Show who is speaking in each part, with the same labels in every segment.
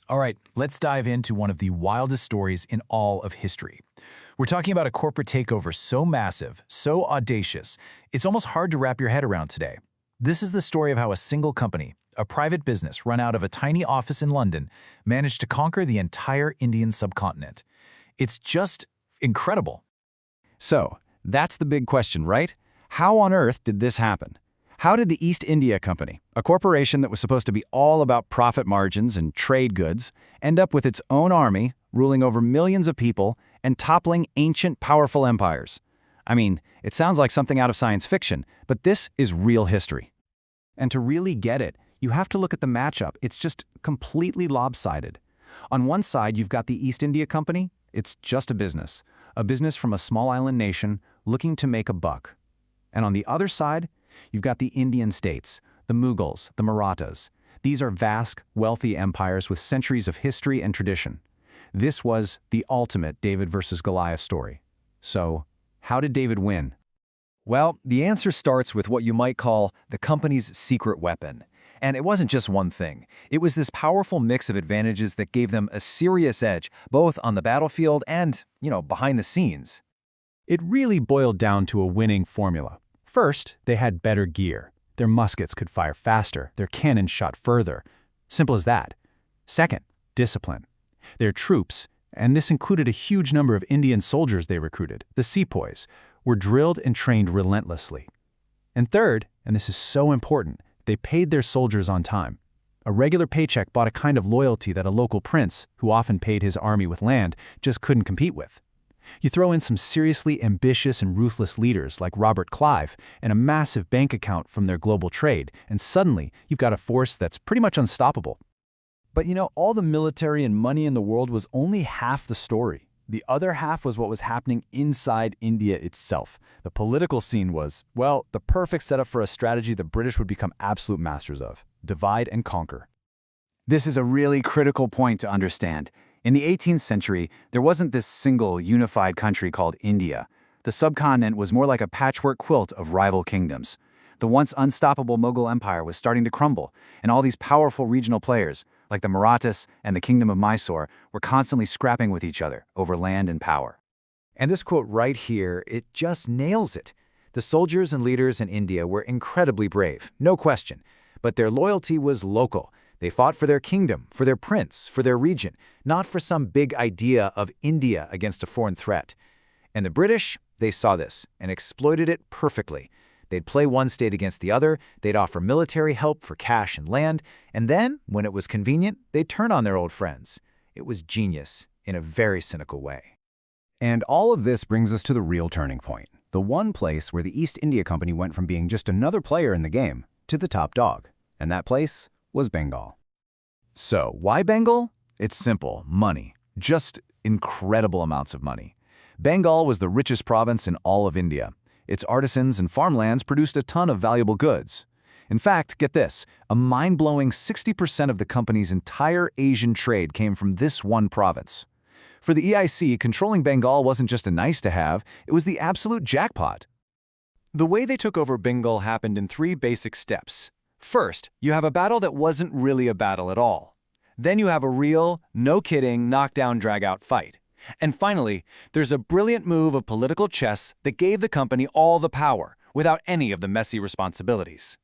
Speaker 1: All right, let's dive into one of the wildest stories in all of history. We're talking about a corporate takeover so massive, so audacious, it's almost hard to wrap your head around today. This is the story of how a single company, a private business run out of a tiny office in London, managed to conquer the entire Indian subcontinent. It's just incredible.
Speaker 2: So, that's the big question, right? How on earth did this happen? How did the East India Company, a corporation that was supposed to be all about profit margins and trade goods, end up with its own army, ruling over millions of people, and toppling ancient, powerful empires? I mean, it sounds like something out of science fiction, but this is real history. And to really get it, you have to look at the matchup. It's just completely lopsided. On one side, you've got the East India Company. It's just a business from a small island nation looking to make a buck. And on the other side, you've got the Indian states, the Mughals, the Marathas. These are vast, wealthy empires with centuries of history and tradition. This was the ultimate David versus Goliath story. So, how did David win?
Speaker 3: Well, the answer starts with what you might call the company's secret weapon. And it wasn't just one thing. It was this powerful mix of advantages that gave them a serious edge, both on the battlefield and, behind the scenes.
Speaker 2: It really boiled down to a winning formula. First, they had better gear. Their muskets could fire faster, their cannons shot further. Simple as that. Second, discipline. Their troops, and this included a huge number of Indian soldiers they recruited, the sepoys, were drilled and trained relentlessly. And third, and this is so important, they paid their soldiers on time. A regular paycheck bought a kind of loyalty that a local prince, who often paid his army with land, just couldn't compete with. You throw in some seriously ambitious and ruthless leaders like Robert Clive and a massive bank account from their global trade, and suddenly you've got a force that's pretty much unstoppable.
Speaker 4: But all the military and money in the world was only half the story. The other half was what was happening inside India itself. The political scene was, well, the perfect setup for a strategy the British would become absolute masters of: divide and conquer.
Speaker 5: This is a really critical point to understand. In the 18th century, there wasn't this single unified country called India. The subcontinent was more like a patchwork quilt of rival kingdoms. The once unstoppable Mughal Empire was starting to crumble, and all these powerful regional players, like the Marathas and the Kingdom of Mysore, were constantly scrapping with each other over land and power.
Speaker 3: And this quote right here, it just nails it. The soldiers and leaders in India were incredibly brave, no question, but their loyalty was local. They fought for their kingdom, for their prince, for their region, not for some big idea of India against a foreign threat. And the British, they saw this and exploited it perfectly. They'd play one state against the other, they'd offer military help for cash and land, and then, when it was convenient, they'd turn on their old friends. It was genius in a very cynical way.
Speaker 2: And all of this brings us to the real turning point, the one place where the East India Company went from being just another player in the game to the top dog. And that place was Bengal.
Speaker 1: So, why Bengal? It's simple, money. Just incredible amounts of money. Bengal was the richest province in all of India. Its artisans and farmlands produced a ton of valuable goods. In fact, get this, a mind-blowing 60% of the company's entire Asian trade came from this one province. For the EIC, controlling Bengal wasn't just a nice-to-have, it was the absolute jackpot.
Speaker 3: The way they took over Bengal happened in 3 basic steps. First, you have a battle that wasn't really a battle at all. Then you have a real, no-kidding, knockdown, drag-out fight. And finally, there's a brilliant move of political chess that gave the company all the power, without any of the messy responsibilities.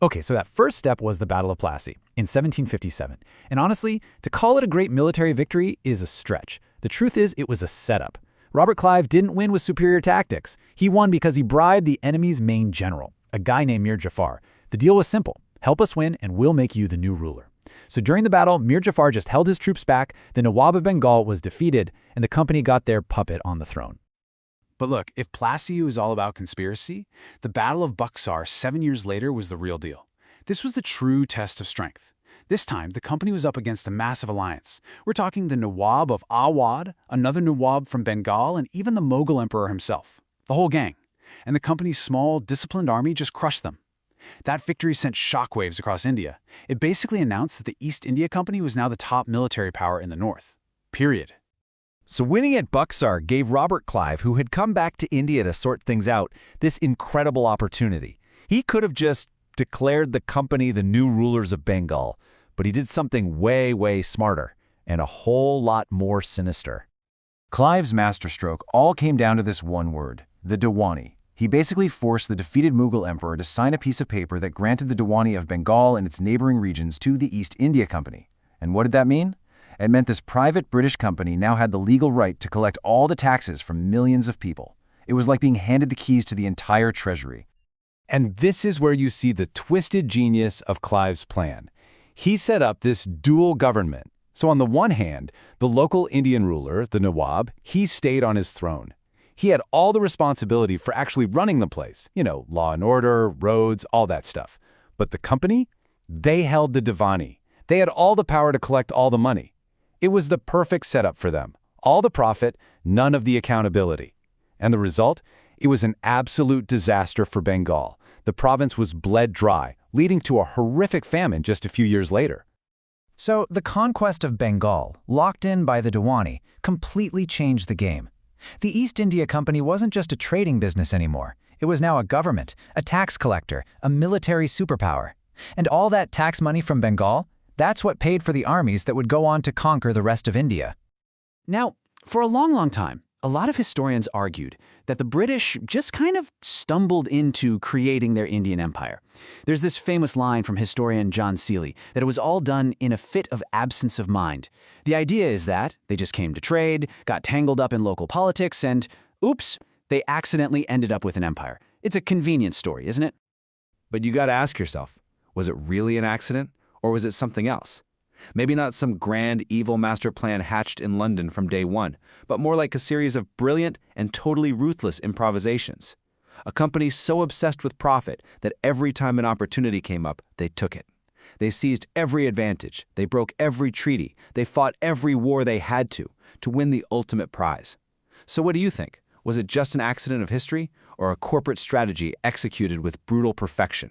Speaker 4: Okay, so that first step was the Battle of Plassey in 1757. And honestly, to call it a great military victory is a stretch. The truth is, it was a setup. Robert Clive didn't win with superior tactics. He won because he bribed the enemy's main general, a guy named Mir Jafar. The deal was simple: help us win and we'll make you the new ruler. So during the battle, Mir Jafar just held his troops back, the Nawab of Bengal was defeated, and the company got their puppet on the throne.
Speaker 6: But look, if Plassey was all about conspiracy, the Battle of Buxar 7 years later was the real deal. This was the true test of strength. This time, the company was up against a massive alliance. We're talking the Nawab of Awadh, another Nawab from Bengal, and even the Mughal emperor himself. The whole gang. And the company's small, disciplined army just crushed them. That victory sent shockwaves across India. It basically announced that the East India Company was now the top military power in the north. Period.
Speaker 3: So winning at Buxar gave Robert Clive, who had come back to India to sort things out, this incredible opportunity. He could have just declared the company the new rulers of Bengal.
Speaker 2: But he did something way, way smarter, and a whole lot more sinister.
Speaker 5: Clive's masterstroke all came down to this one word, the Diwani. He basically forced the defeated Mughal emperor to sign a piece of paper that granted the Diwani of Bengal and its neighboring regions to the East India Company. And what did that mean? It meant this private British company now had the legal right to collect all the taxes from millions of people. It was like being handed the keys to the entire treasury.
Speaker 2: And this is where you see the twisted genius of Clive's plan. He set up this dual government. So on the one hand, the local Indian ruler, the Nawab, he stayed on his throne. He had all the responsibility for actually running the place. Law and order, roads, all that stuff. But the company? They held the Diwani. They had all the power to collect all the money. It was the perfect setup for them. All the profit, none of the accountability. And the result? It was an absolute disaster for Bengal. The province was bled dry, leading to a horrific famine just a few years later.
Speaker 4: So the conquest of Bengal, locked in by the Diwani, completely changed the game. The East India Company wasn't just a trading business anymore. It was now a government, a tax collector, a military superpower. And all that tax money from Bengal, that's what paid for the armies that would go on to conquer the rest of India.
Speaker 6: Now, for a long, long time, a lot of historians argued that the British just kind of stumbled into creating their Indian empire. There's this famous line from historian John Seeley that it was all done in a fit of absence of mind. The idea is that they just came to trade, got tangled up in local politics, and oops, they accidentally ended up with an empire. It's a convenient story, isn't it?
Speaker 2: But you gotta ask yourself, was it really an accident, or was it something else? Maybe not some grand evil master plan hatched in London from day one, but more like a series of brilliant and totally ruthless improvisations. A company so obsessed with profit that every time an opportunity came up, they took it. They seized every advantage, they broke every treaty, they fought every war they had to win the ultimate prize. So what do you think? Was it just an accident of history, or a corporate strategy executed with brutal perfection?